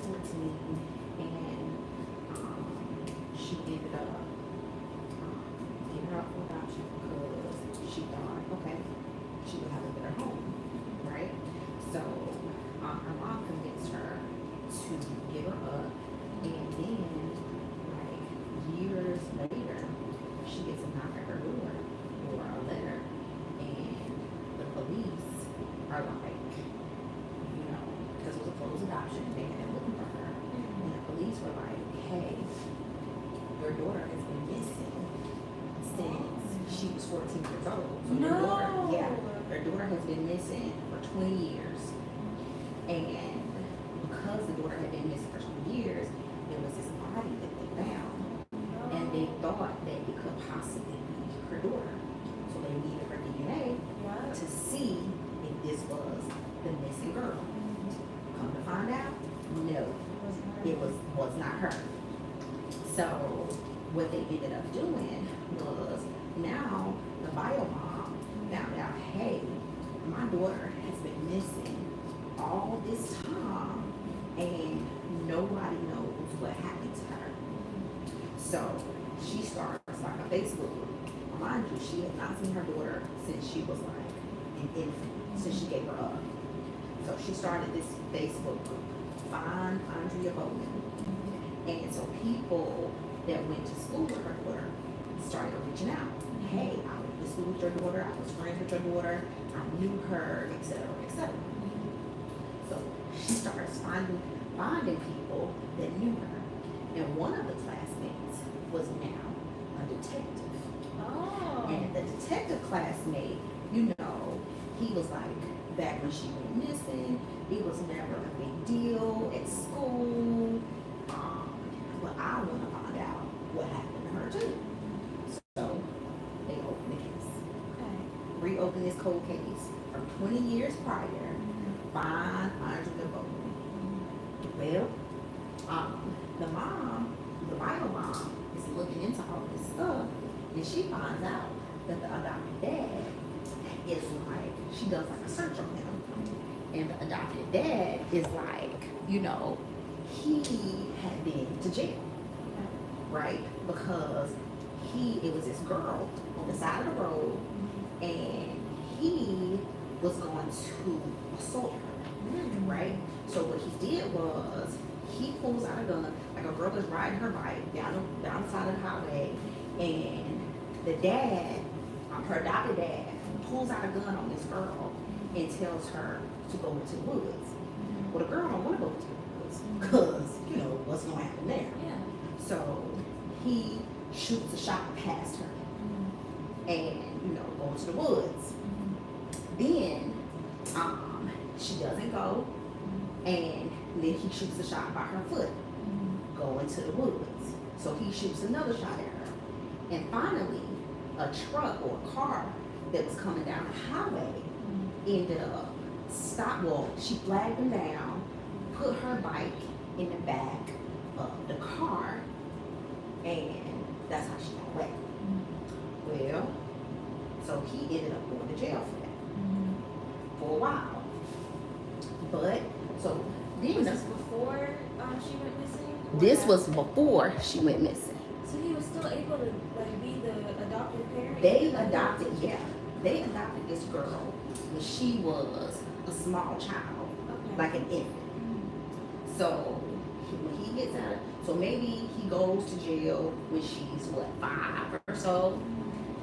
14, and she ended up giving her up for adoption because she thought, okay, she would have a better home, right? So her mom convinced her to give her up, and then, like, years later, she gets a knock at her door or a letter, and the police are like, because it was a closed adoption, they had been looking for her, and the police were like, hey, your daughter has been missing since she was 14 years old. So No. her daughter has been missing for 20 years. And because the daughter had been missing for 20 years, there was this body that they found. And they thought that it could possibly be her daughter. So they needed her DNA to see if this was the missing girl. Come to find out, no, it was not her. So what they ended up doing was, now the bio mom found out, hey, my daughter has been missing all this time and nobody knows what happened to her. So she starts like a Facebook group. Mind you, she had not seen her daughter since she was like an infant, since she gave her up. So she started this Facebook group, Find Andrea Bowman. And so people that went to school with her daughter started reaching out. Hey, I went to school with your daughter, I was friends with your daughter, I knew her, etc., etc. So she started finding people that knew her. And one of the classmates was now a detective. Oh. And the detective classmate, he was like, back when she went missing, it was never a big deal at school. But I want to find out what happened to her too. So they opened the case. Okay. Reopened this cold case from 20 years prior. Find Andrea Bowman. Well, the bio mom is looking into all this stuff, and she finds out that the adopted dad is like, she does like a search on him, and the adopted dad is like, he had been to jail, right? Because it was this girl on the side of the road, and he was going to assault her, right? So what he did was, he pulls out a gun, like a girl was riding her bike down the side of the highway, and the dad, her adopted dad, pulls out a gun on this girl and tells her to go into the woods. Well, the girl don't want to go into the woods because, what's going to happen there? Yeah. So he shoots a shot past her and, go into the woods. Then she doesn't go, and then he shoots a shot by her foot, go into the woods. So he shoots another shot at her. And finally, a truck or a car that was coming down the highway ended up she flagged him down, put her bike in the back of the car, and that's how she got away. Well, so he ended up going to jail for that for a while. But so then Was this before she went missing? this was before she went missing. So he was still able to be the adoptive parent? They adopted this girl when she was a small child, like an infant. So when he gets out, so maybe he goes to jail when she's 5 or so,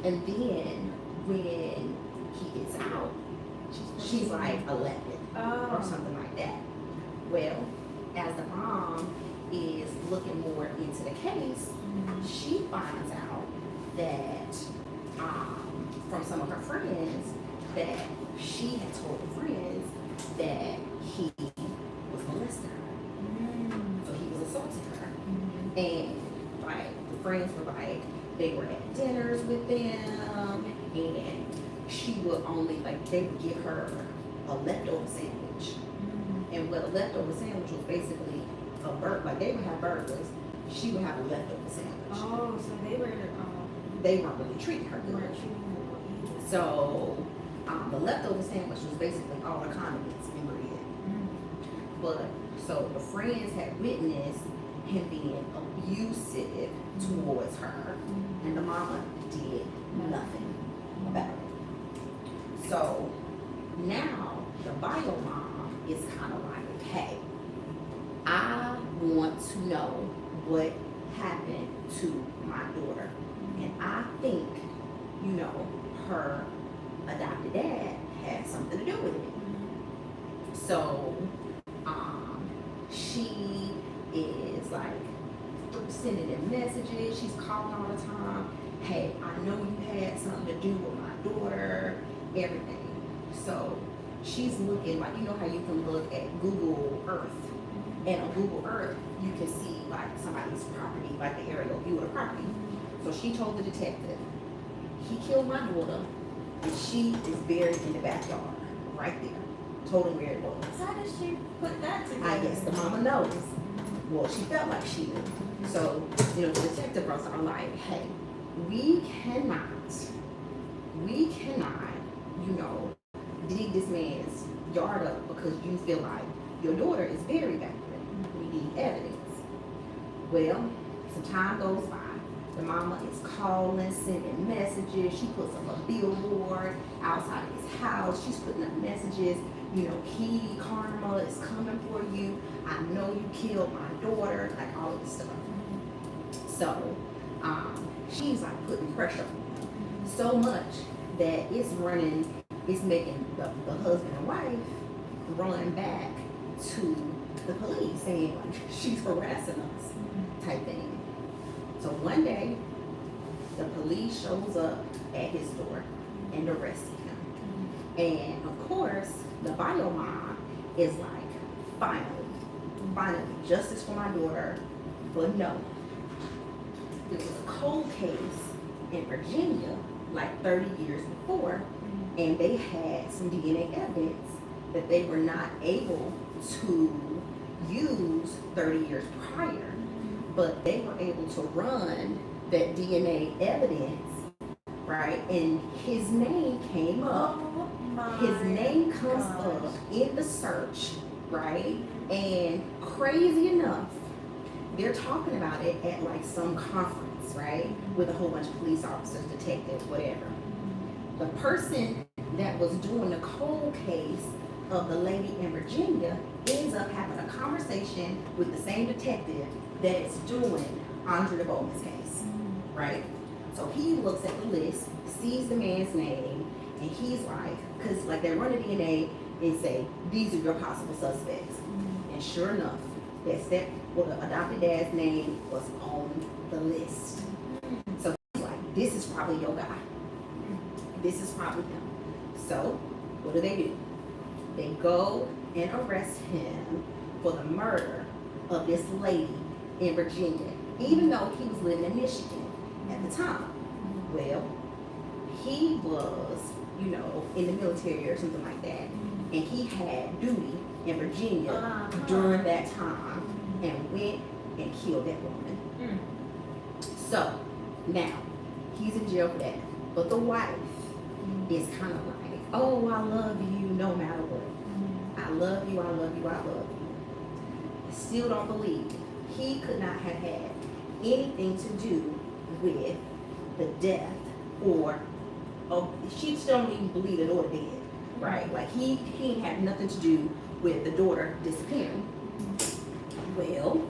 and then when he gets out, she's like 11 or something like that. Well, as the mom is looking more into the case, she finds out that from some of her friends that she had told the friends that he was molesting her. So he was assaulting her. And like the friends were like, they were at dinners with them, and she would only, like, they would give her a leftover sandwich. And what a leftover sandwich was basically a burger, like they would have burgers, she would have a leftover sandwich. Oh, so they weren't really treating her good. So the leftover sandwich was basically all the condiments and bread. But so the friends had witnessed him being abusive towards her, and the mama did nothing about it. So now the bio mom is kind of like, hey, I want to know what happened to my daughter, and I think, you know, her adopted dad had something to do with it. So she is like sending them messages. She's calling all the time. Hey, I know you had something to do with my daughter, everything. So she's looking, like, you know how you can look at Google Earth, and on Google Earth you can see like somebody's property, like the aerial view of the property. So she told the detective, he killed my daughter, and she is buried in the backyard, right there. Told him where it was. How did she put that together? I guess the mama knows. Well, she felt like she knew. So, you know, the detective bros are like, hey, we cannot, you know, dig this man's yard up because you feel like your daughter is buried back there. We need evidence. Well, some time goes by. The mama is calling, sending messages. She puts up a billboard outside of his house. She's putting up messages. You know, he, karma is coming for you. I know you killed my daughter, like all of this stuff. So, she's like putting pressure on him so much that it's making the husband and wife run back to the police saying like she's harassing us, type thing. So one day, the police shows up at his door and arrests him. And of course, the bio mom is like, finally, justice for my daughter. But no, there was a cold case in Virginia like 30 years before, and they had some DNA evidence that they were not able to use 30 years prior, but they were able to run that DNA evidence, right? And his name came up. His name comes up in the search, right? And crazy enough, they're talking about it at like some conference, right? With a whole bunch of police officers, detectives, whatever. The person that was doing the cold case of the lady in Virginia ends up having a conversation with the same detective that is doing Andrea Bowman's case, right? So he looks at the list, sees the man's name, and he's like, because like they run the DNA and say, these are your possible suspects. And sure enough, that the adopted dad's name was on the list. So he's like, this is probably your guy. This is probably him. So what do? They go and arrest him for the murder of this lady in Virginia, even though he was living in Michigan at the time. Well, he was, you know, in the military or something like that, and he had duty in Virginia during that time, and went and killed that woman. So now he's in jail for that, but the wife is kind of like, oh, I love you no matter what. I love you, I love you, I love you. I still don't believe he could not have had anything to do with the death, or she still don't even believe the daughter did, right? Like he ain't had nothing to do with the daughter disappearing. Well,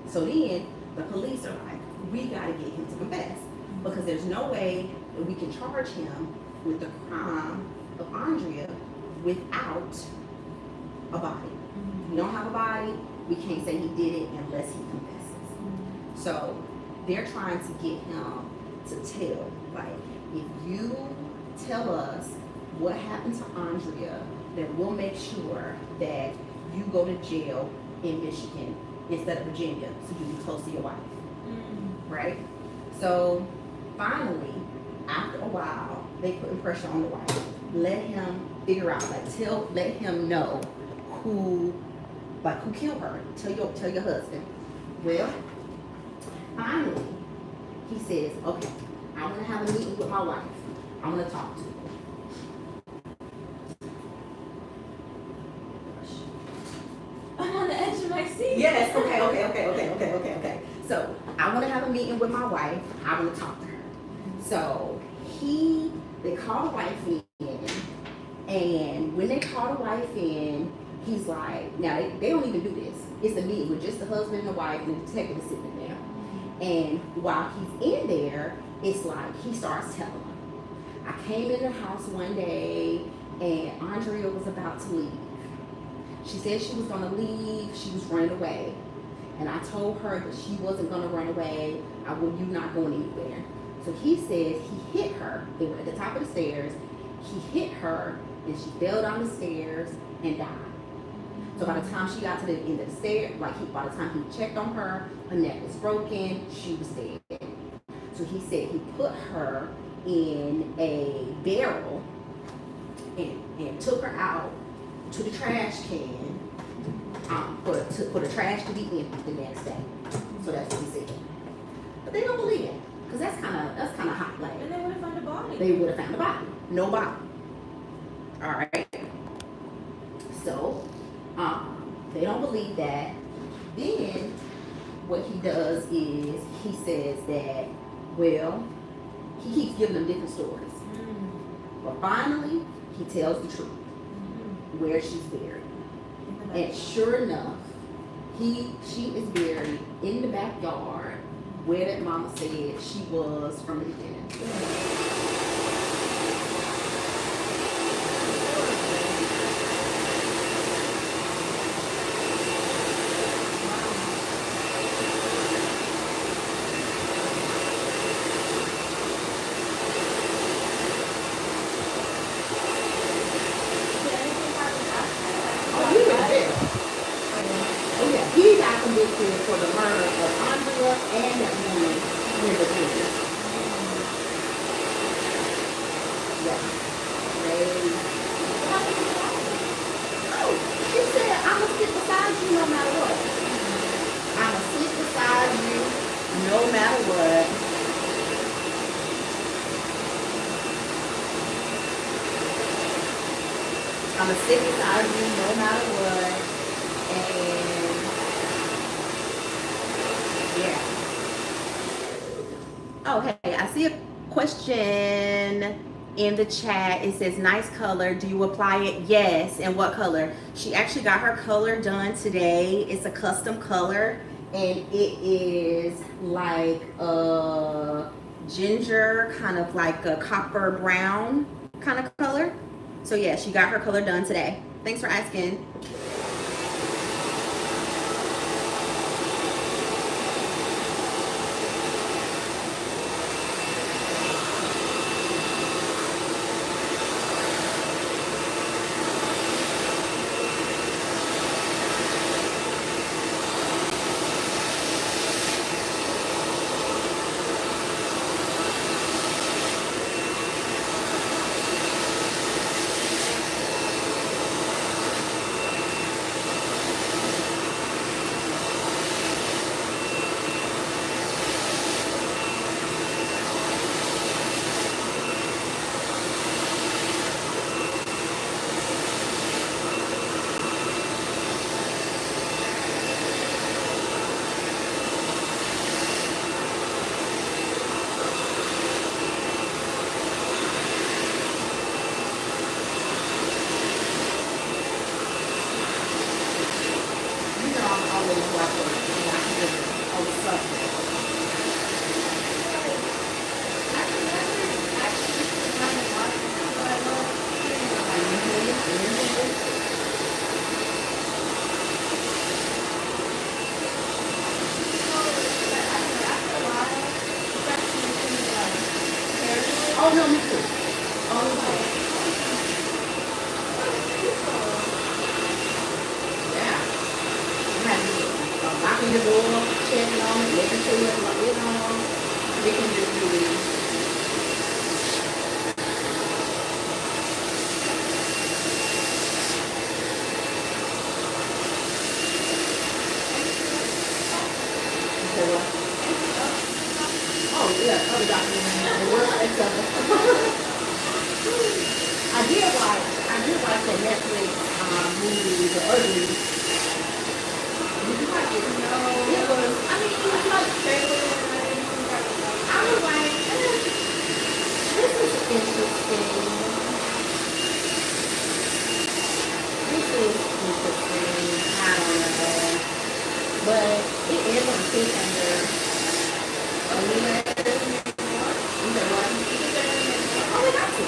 so then the police are like, we gotta get him to confess, because there's no way that we can charge him with the crime of Andrea without a body. We don't have a body, we can't say he did it unless he confesses. So they're trying to get him to tell, like, if you tell us what happened to Andrea, then we'll make sure that you go to jail in Michigan instead of Virginia, so you can be close to your wife, right? So finally, after a while, they put pressure on the wife. Let him figure out, like, let him know who killed her. Tell your husband. Well, finally, he says, okay, I'm gonna have a meeting with my wife. I'm gonna talk to her. Yes, okay. So I want to have a meeting with my wife. I want to talk to her. So they call the wife in, and when they call the wife in, he's like, now they don't even do this. It's a meeting with just the husband and the wife, and the detective is sitting there. And while he's in there, it's like he starts telling her, I came in the house one day, and Andrea was about to leave. She said she was going to leave. She was running away. And I told her that she wasn't going to run away. You're not going anywhere. So he says he hit her. They were at the top of the stairs. He hit her, and she fell down the stairs and died. So by the time she got to the end of the stairs, by the time he checked on her, her neck was broken. She was dead. So he said he put her in a barrel and took her out to the trash can for the trash to be emptied the next day. So that's what he said. But they don't believe it, because that's kind of hot like. And they would have found a body. They would have found a body. No body. All right. So they don't believe that. Then what he does is he says that, well, he keeps giving them different stories. But finally, he tells the truth, where she's buried. And sure enough, she is buried in the backyard where that mama said she was from the beginning. He got convicted for the murder of Andrea and that woman in the building. Yeah. Oh, she said, I'ma sit beside you no matter what. I'ma sit beside you no matter what. I'ma sit beside you no matter what. And yeah. Oh, hey, I see a question in the chat. It says, nice color. Do you apply it? Yes. And what color? She actually got her color done today. It's a custom color, and it is like a ginger, kind of like a copper brown kind of color. So yeah, she got her color done today. Thanks for asking. Oh, no, me too. All the way. Yeah. You have to knocking the door, checking on it, making sure it's on. We can just do it. Oh, yeah, other documents. The worst and stuff. I did watch that Netflix movie, The Ugly. Did you watch It was, I mean, it was like, I was like, this is interesting. This is interesting. I don't know. But it is on pink under. Oh, we got to. Oh, we got to.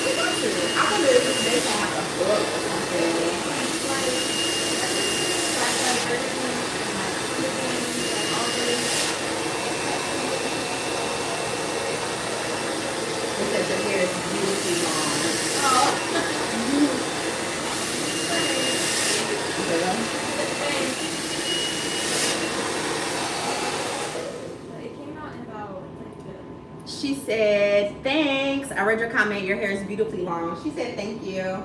We got to. I wonder if they have a book or something. Because your hair is beautifully long. Oh. It came out in about She said, thanks. I read your comment. Your hair is beautifully long. She said, thank you.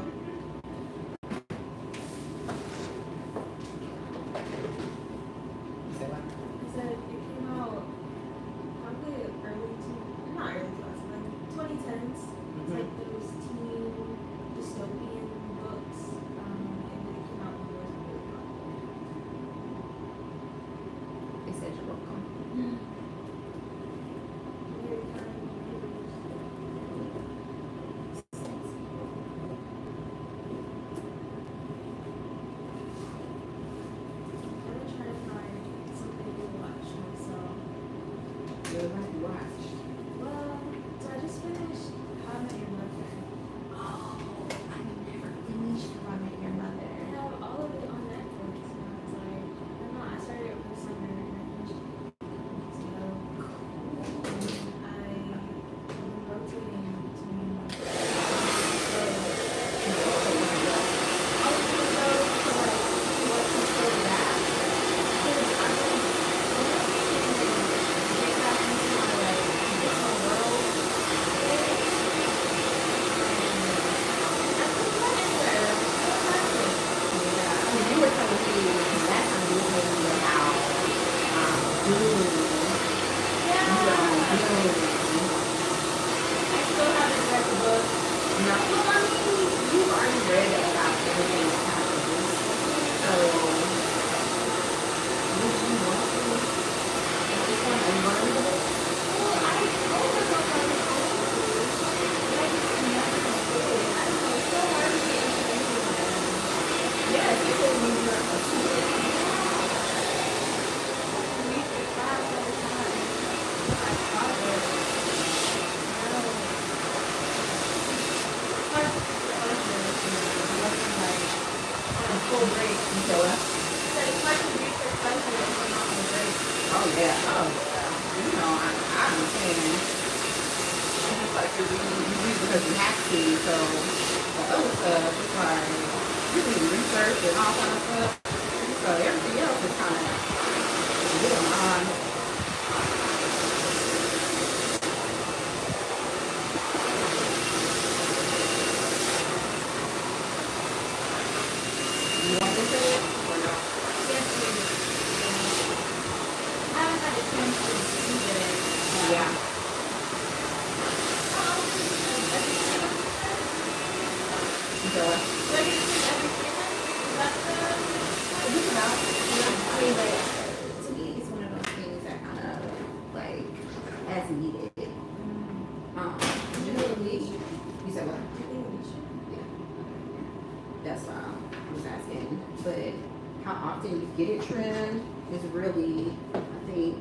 Get it trimmed is really, I think,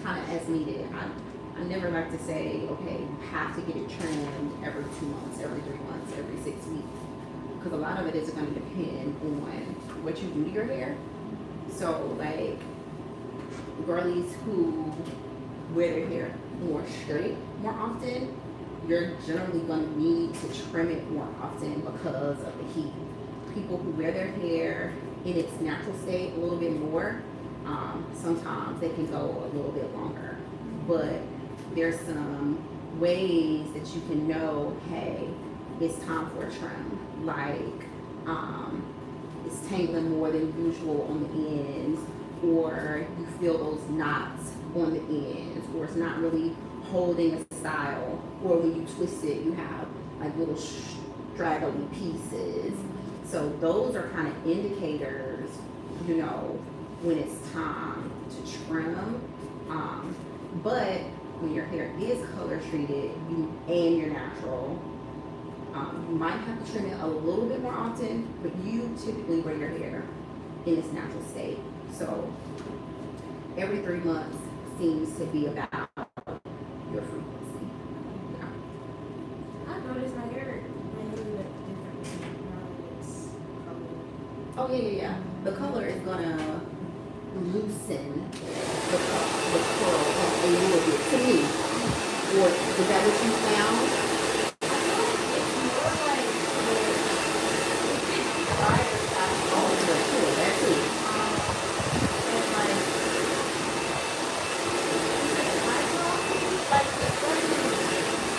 kind of as needed. I never like to say, okay, you have to get it trimmed every 2 months, every 3 months, every 6 weeks, because a lot of it is going to depend on what you do to your hair. So, like, girlies who wear their hair more straight more often, you're generally going to need to trim it more often because of the heat. People who wear their hair in its natural state a little bit more, sometimes they can go a little bit longer. But there's some ways that you can know, hey, it's time for a trim. Like, it's tangling more than usual on the ends, or you feel those knots on the ends, or it's not really holding a style, or when you twist it, you have like little straggly pieces. So those are kind of indicators, you know, when it's time to trim. But when your hair is color treated and you're natural, you might have to trim it a little bit more often, but you typically wear your hair in its natural state. So every 3 months seems to be about your frequency. Yeah. I've noticed my hair might look different now that it's colored. Oh yeah. The color is gonna loosen the curl a little bit to me. Or is that what you found? I feel like it's more like it gets drier faster. Oh, sure, that too. And like the sun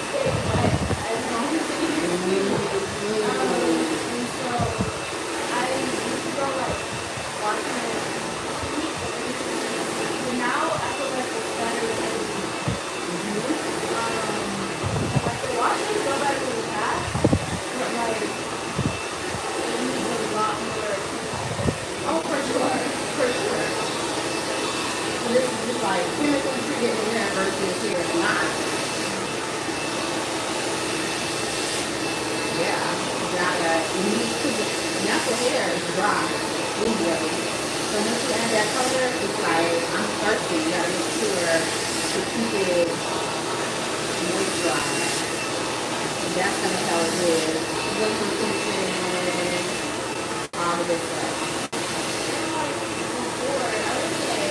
stay wet as long as it is. And so I used to go like watching it heat, but now I feel like it's better than anything. Like the washes go by really fast, but like it needs a lot more attention. Oh, for sure, for sure. So this is just like chemically treated hair versus hair not. Yeah, you need to. Natural hair is dry anyway. So once you add that color, it's like I'm thirsty. You gotta make sure to keep it moisturized. That's gonna tell it is. One consumption, all of this stuff. And like before, I would say,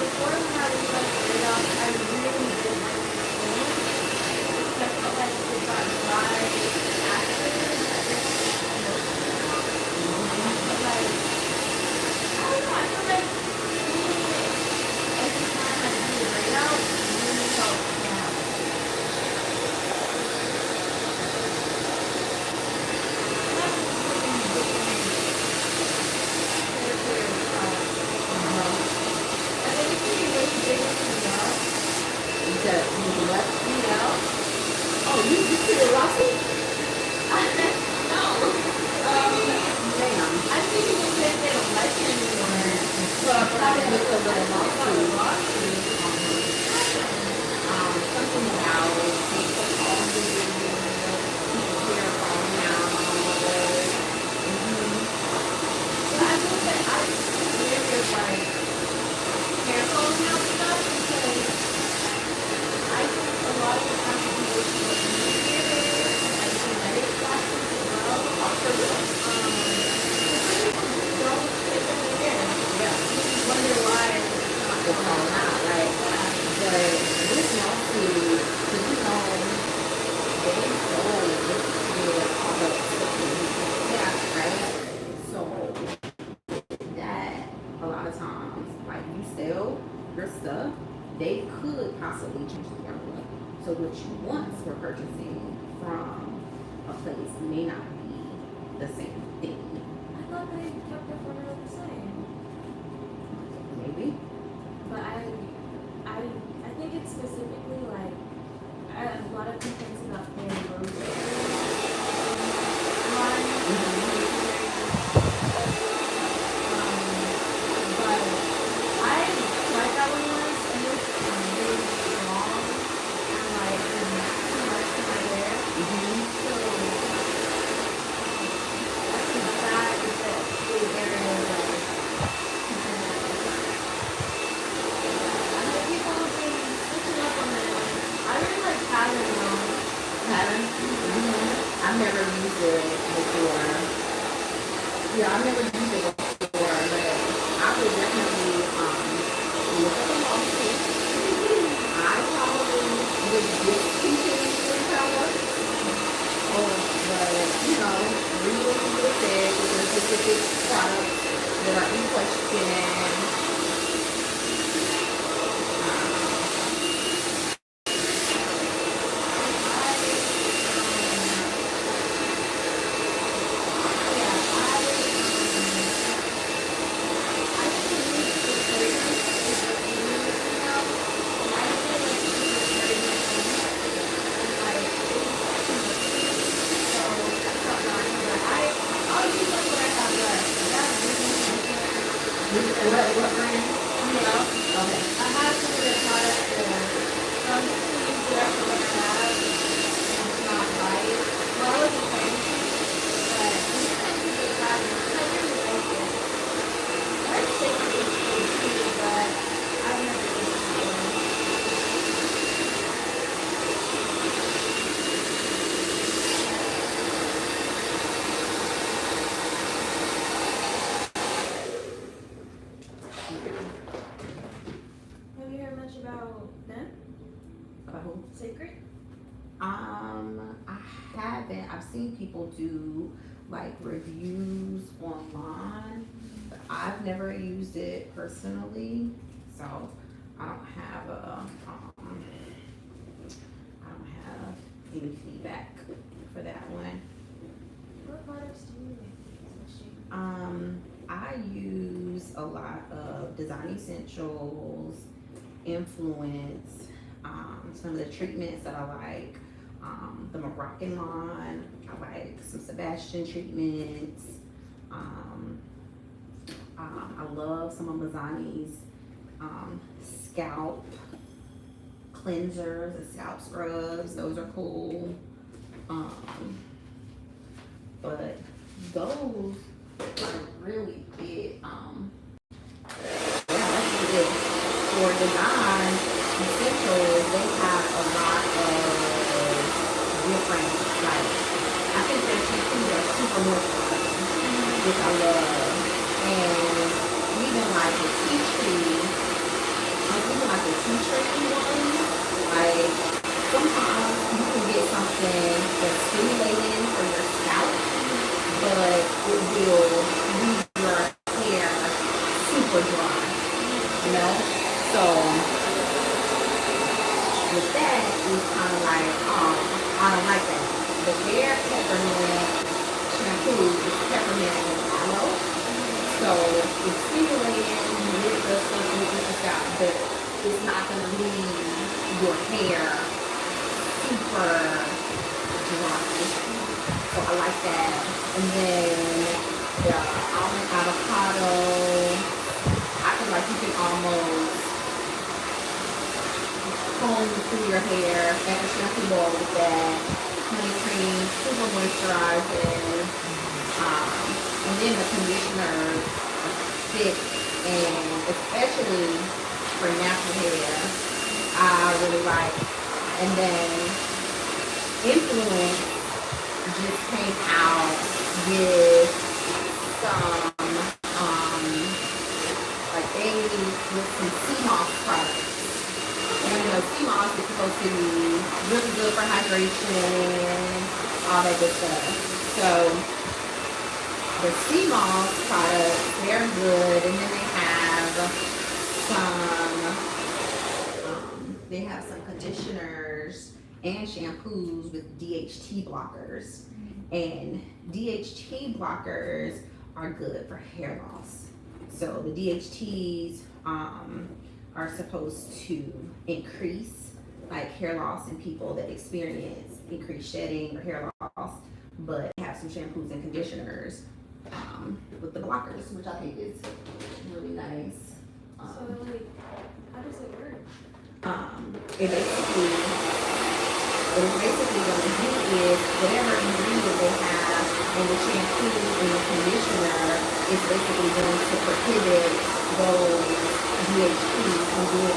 before when I was like straight up, I really didn't like my skin. Because I felt like it got dry faster. But like, I don't know, I feel like every time I do it right out, it really helps me out. Oh, you did it, Rossi? I think it was because they don't like it anymore. Well, probably because of the lawsuit. Something about people calling people hair falling out. But I feel like I weird with like hair falling out stuff because I think a lot of the time people with like genetic factors as well. Don't fix their hair. Yeah. You wonder why it's not It's falling out, right? But this lawsuit, because they sold it all the yeah, right? So that a lot of times, like you sell your stuff, they could possibly change the formula. So what you once were purchasing from a place may not be the same thing. I thought they kept their formula the same. Maybe. But I think it's specifically like a lot of complaints about their rose but I tried that one once and it was really strong and like too much in my hair. So I think that is the area like I know people have been switching up on it. I really like pattern though. Pattern? I've never used it before. Yeah, I've never used it before, but I would definitely look at the lawsuit. I probably would discontinue power. Oh, but read what it says with the specific products that are in question. What brand? Yeah. Okay. I have some of their products there. So I'm just gonna use whatever they have and not buy it. Well, I wasn't planning to, but I'm just gonna see what they have because I really like it. I like sacred too, but I've never used it before. Have you heard much about them? About who? Sacred? I haven't. I've seen people do like reviews online, but I've never used it personally, so I don't have I don't have any feedback for that one. What products do you make? I use a lot of design essentials, influence, some of the treatments that I like, the Moroccan line. I like some Sebastian treatments. I love some of Mazzani's scalp cleansers and scalp scrubs. Those are cool. But those are really it. Yeah, that's really it. For design essentials, they have a lot of different, like, I think their shampoos are super moisturizing, which I love. And even like the tea tree, ones, like sometimes you can get something that's stimulating for your scalp, but it will leave your hair super dry, you know? So with that, it's kind of like, I don't like that. But their peppermint shampoo is peppermint and aloe. So it's stimulating with the something with the scalp, but it's not going to leave your hair super dry. So I like that. And then the almond avocado, I feel like you can almost comb through your hair, add a shampoo bowl with that, honey cream, super moisturizing. And then the conditioners are thick, and especially for natural hair, I really like. And then Influence just came out with some, like they with some sea moss products. And you know, sea moss is supposed to be really good for hydration, all that good stuff. So the sea moss products, they're good. And then they have some conditioners and shampoos with DHT blockers. And DHT blockers are good for hair loss. So the DHTs are supposed to increase like hair loss in people that experience increased shedding or hair loss, but have some shampoos and conditioners with the blockers, which I think is really nice. So like, how does it work? It basically, what it's basically going to do is whatever ingredient they have in the shampoo and the conditioner is basically going to prohibit those DHTs from being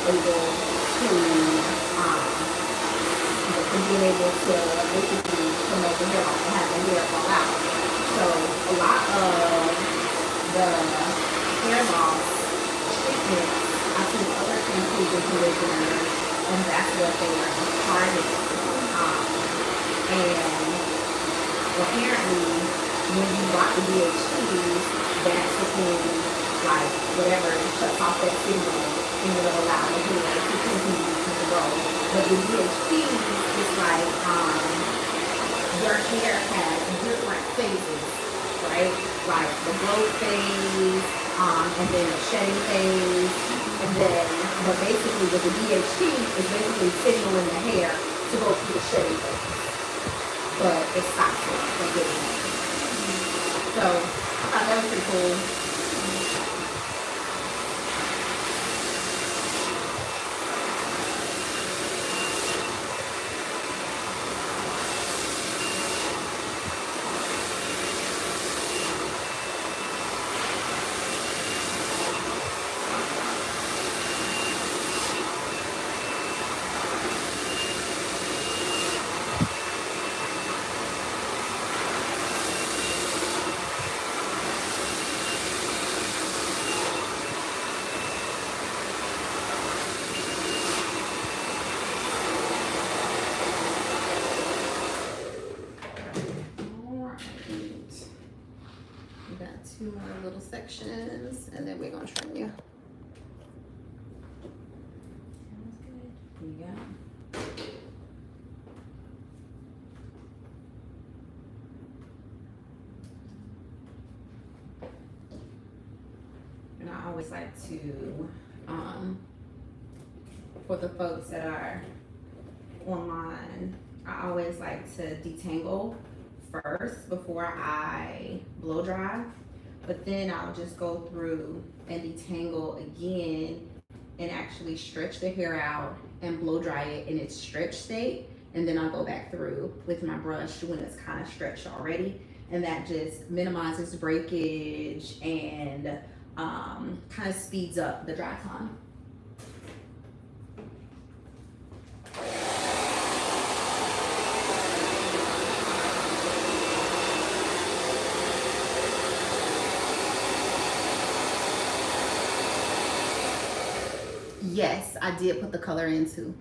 able to basically promote the hair loss and have the hair fall out. So a lot of the hair loss treatments, I've seen other shampoos and conditioners, and that's what they are targeting. And apparently, when you block the DHTs, that's the thing, like whatever shuts off that signal, and it'll allow the hair to continue to grow. But the DHTs is like your hair has different phases, right? Like the growth phase, and then the shedding phase, and then, but basically with the DHT, it's basically signaling the hair to go through the shedding phase, but it stops it from getting there. So I thought that was pretty cool. sections, and then we're gonna trim you. Sounds good. Here you go. And I always like to, for the folks that are online, I always like to detangle first before I blow dry. But then I'll just go through and detangle again and actually stretch the hair out and blow dry it in its stretched state. And then I'll go back through with my brush when it's kind of stretched already. And that just minimizes breakage and kind of speeds up the dry time. Yes, I did put the color in too.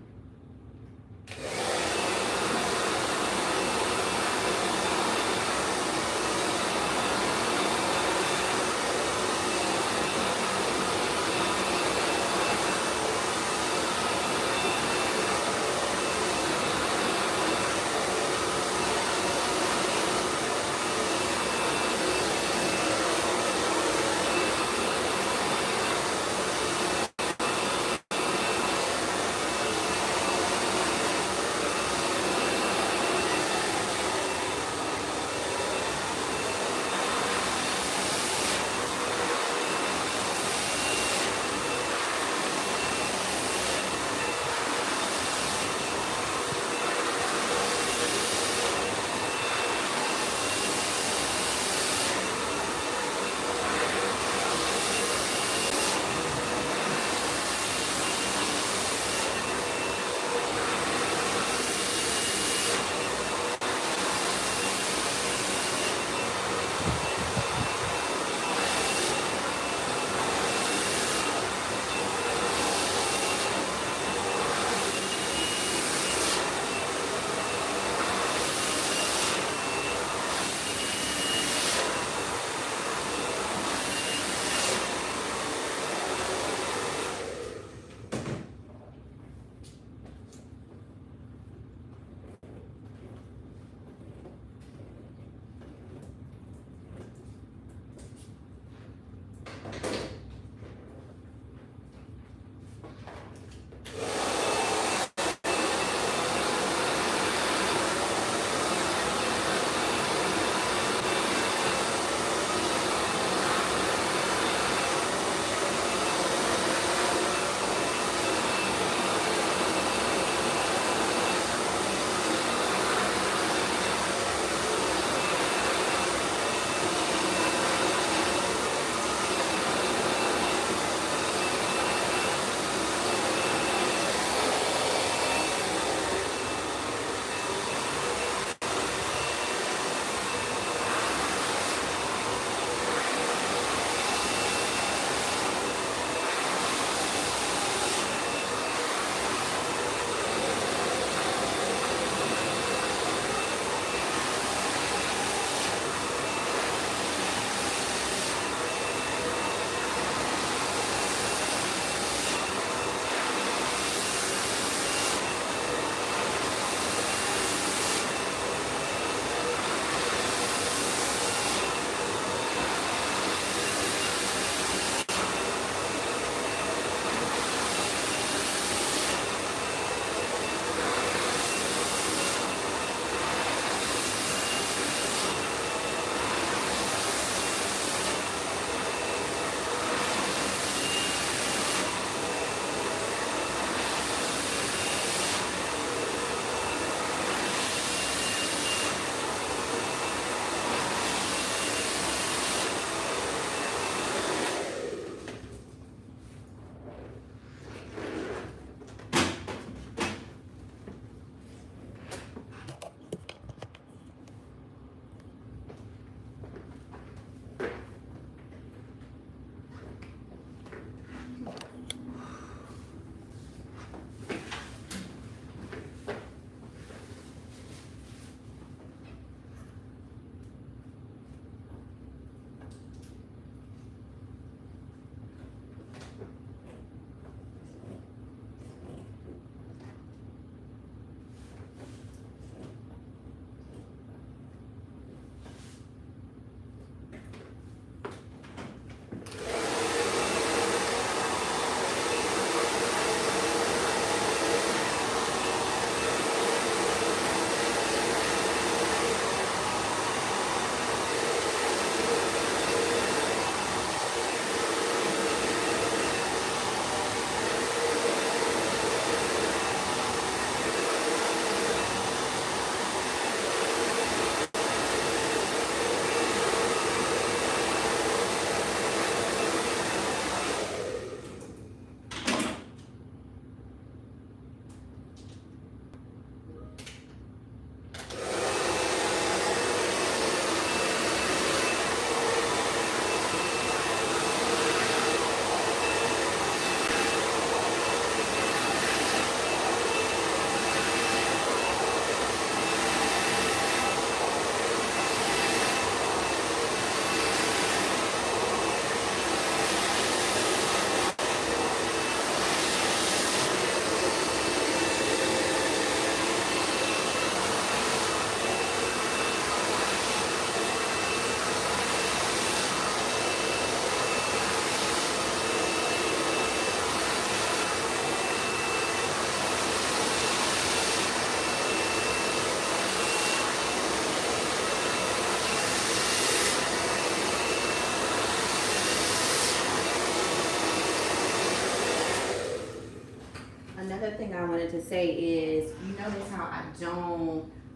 another thing I wanted to say is, you notice how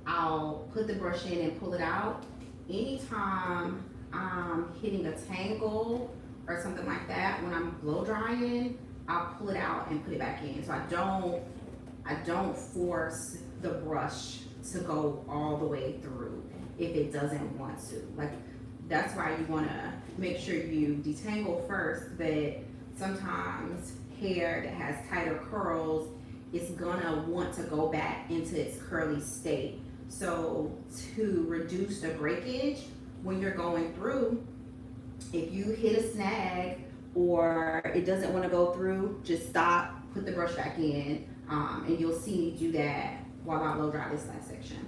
I'll put the brush in and pull it out. Anytime I'm hitting a tangle or something like that, when I'm blow drying, I'll pull it out and put it back in. So I don't force the brush to go all the way through if it doesn't want to. Like, that's why you wanna make sure you detangle first, but sometimes hair that has tighter curls is gonna want to go back into its curly state. So to reduce the breakage when you're going through, if you hit a snag or it doesn't want to go through, just stop, put the brush back in, and you'll see me do that while I blow dry this last section.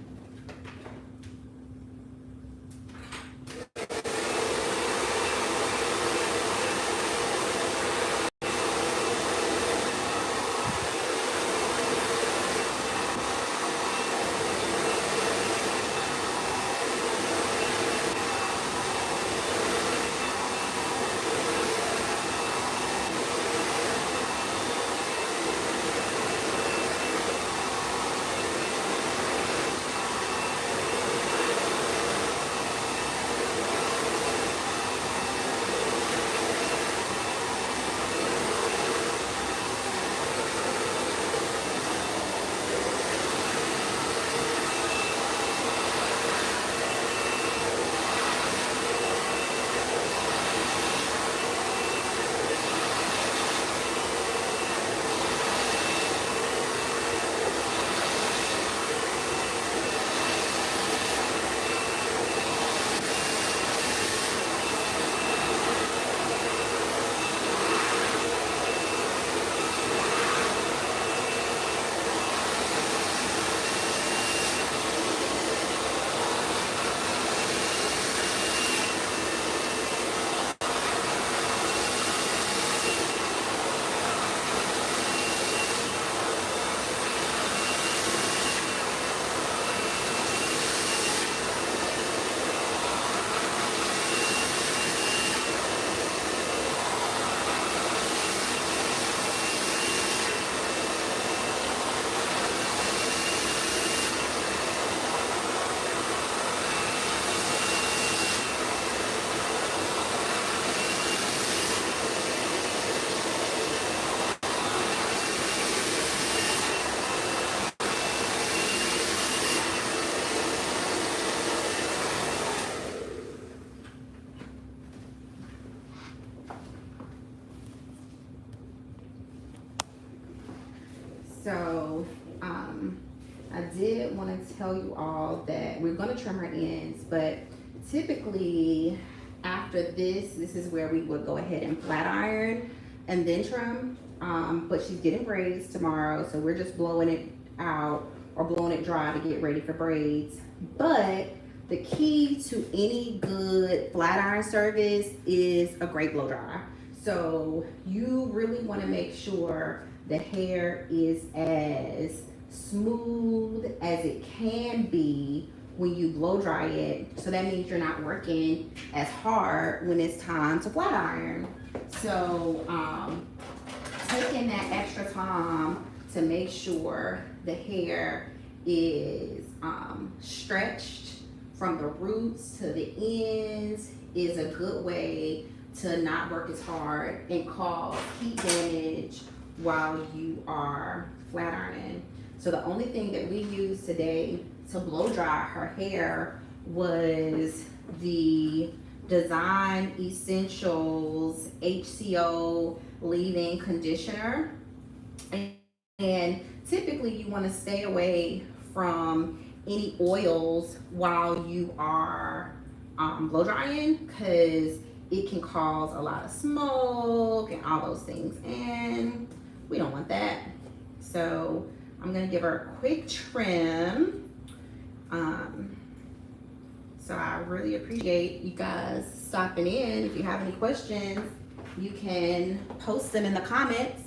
So I did want to tell you all that we're going to trim our ends, but typically after this is where we would go ahead and flat iron and then trim. But she's getting braids tomorrow, so we're just blowing it out or blowing it dry to get ready for braids. But the key to any good flat iron service is a great blow dry. So you really want to make sure the hair is as smooth as it can be when you blow dry it. So that means you're not working as hard when it's time to flat iron. So taking that extra time to make sure the hair is stretched from the roots to the ends is a good way to not work as hard and cause heat damage while you are flat ironing. So the only thing that we used today to blow dry her hair was the Design Essentials HCO leave-in conditioner. And typically you want to stay away from any oils while you are blow drying, because it can cause a lot of smoke and all those things, and we don't want that. So I'm gonna give her a quick trim. So I really appreciate you guys stopping in. If you have any questions, you can post them in the comments,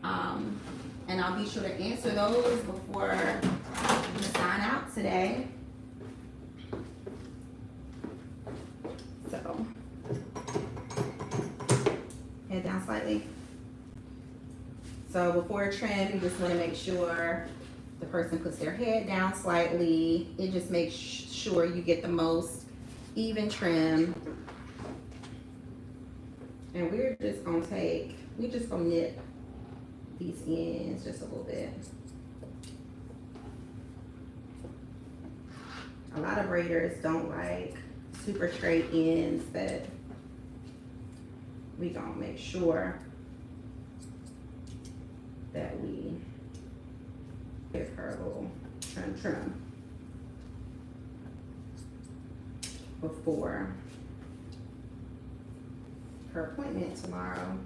and I'll be sure to answer those before we sign out today. So head down slightly. So before a trim, you just want to make sure the person puts their head down slightly. It just makes sure you get the most even trim. And we're just gonna nip these ends just a little bit. A lot of braiders don't like super straight ends, but we gonna make sure that we give her a little trim before her appointment tomorrow.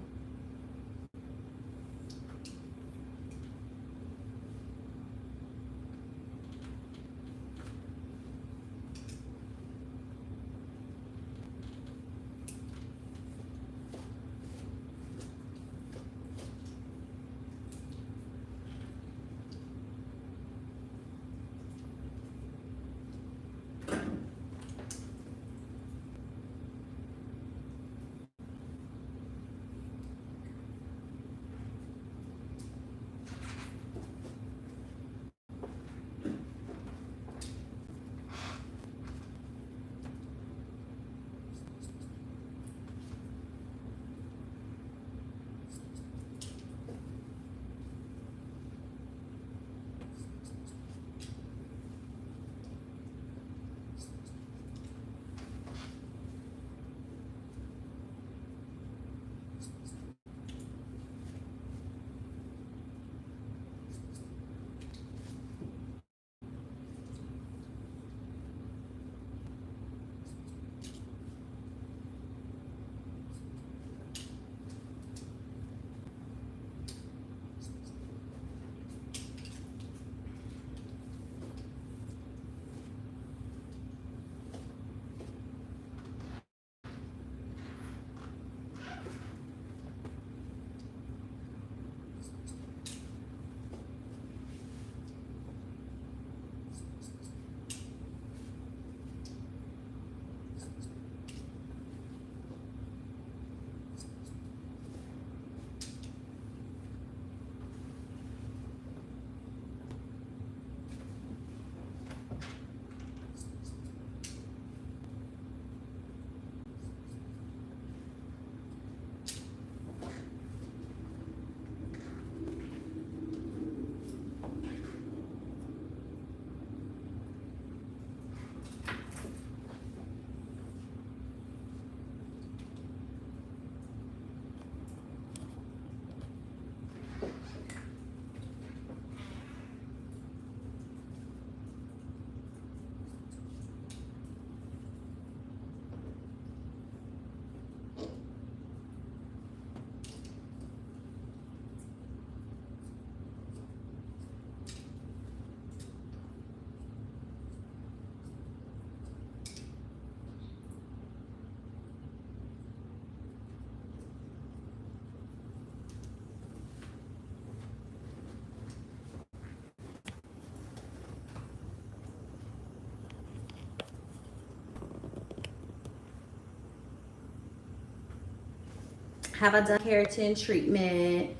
Have I done keratin treatment,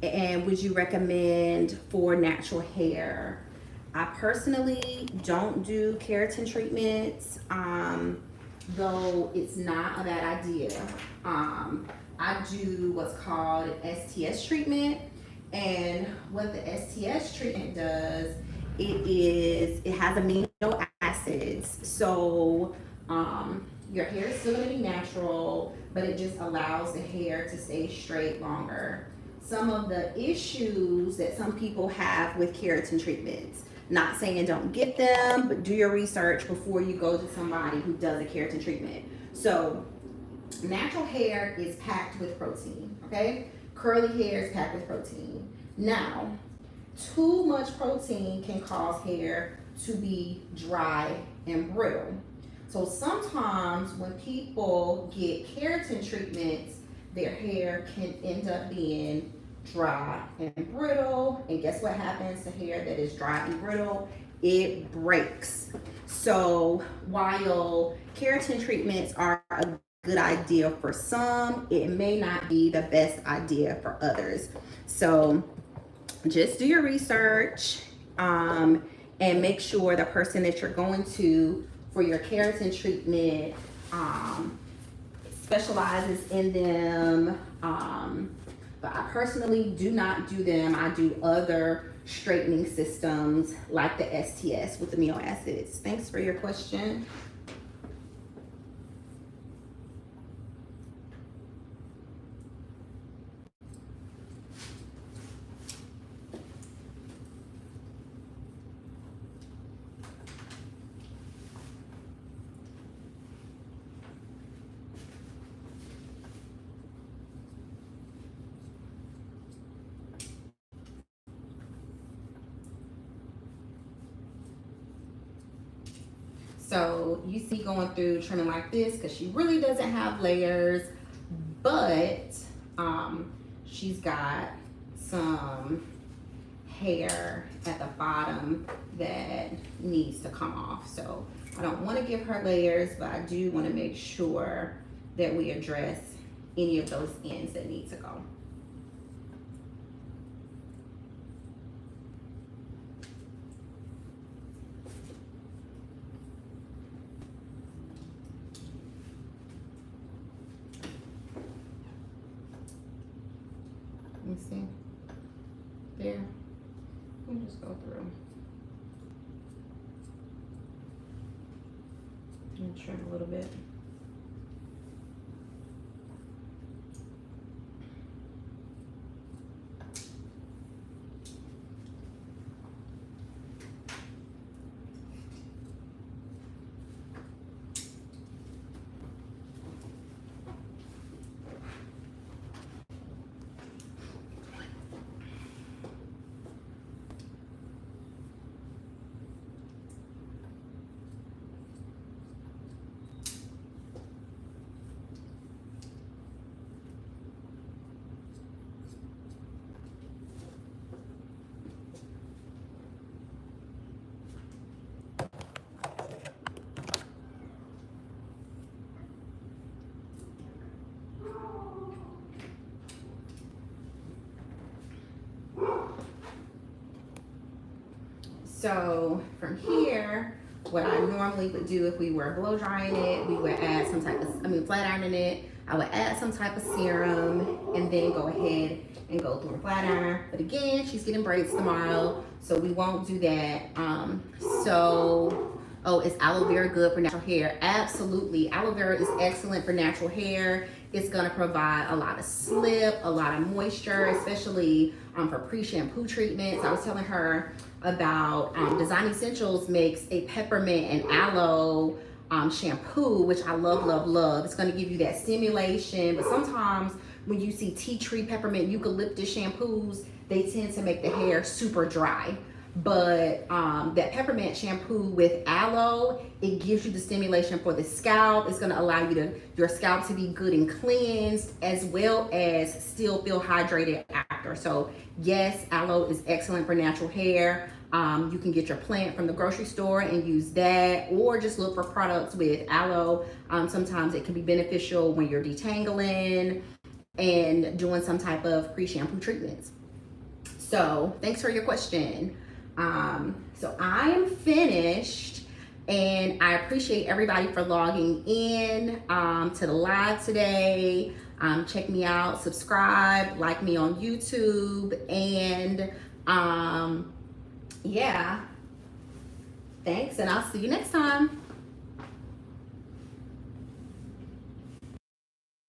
and would you recommend for natural hair? I personally don't do keratin treatments, though it's not a bad idea. I do what's called an STS treatment, and what the STS treatment does, it has amino acids. So your hair is still gonna be natural, but it just allows the hair to stay straight longer. Some of the issues that some people have with keratin treatments, not saying don't get them, but do your research before you go to somebody who does a keratin treatment. So natural hair is packed with protein, okay? Curly hair is packed with protein. Now, too much protein can cause hair to be dry and brittle. So sometimes when people get keratin treatments, their hair can end up being dry and brittle. And guess what happens to hair that is dry and brittle? It breaks. So while keratin treatments are a good idea for some, it may not be the best idea for others. So just do your research, and make sure the person that you're going to for your keratin treatment specializes in them. But I personally do not do them. I do other straightening systems like the STS with amino acids. Thanks for your question. So you see going through trimming like this because she really doesn't have layers, but she's got some hair at the bottom that needs to come off. So I don't want to give her layers, but I do want to make sure that we address any of those ends that need to go. Let me see. There. Let me just go through and trim a little bit. So from here, what I normally would do if we were blow drying it, we would add some type of, flat ironing it. I would add some type of serum and then go ahead and go through a flat iron. But again, she's getting braids tomorrow, so we won't do that. Oh, is aloe vera good for natural hair? Absolutely. Aloe vera is excellent for natural hair. It's gonna provide a lot of slip, a lot of moisture, especially for pre-shampoo treatments. I was telling her about Design Essentials makes a peppermint and aloe shampoo, which I love, love, love. It's gonna give you that stimulation, but sometimes when you see tea tree, peppermint, eucalyptus shampoos, they tend to make the hair super dry. But that peppermint shampoo with aloe, it gives you the stimulation for the scalp. It's gonna allow your scalp to be good and cleansed, as well as still feel hydrated after. So yes, aloe is excellent for natural hair. You can get your plant from the grocery store and use that, or just look for products with aloe. Sometimes it can be beneficial when you're detangling and doing some type of pre-shampoo treatments. So thanks for your question. So I am finished, and I appreciate everybody for logging in to the live today. Check me out, subscribe, like me on YouTube, and yeah, thanks, and I'll see you next time.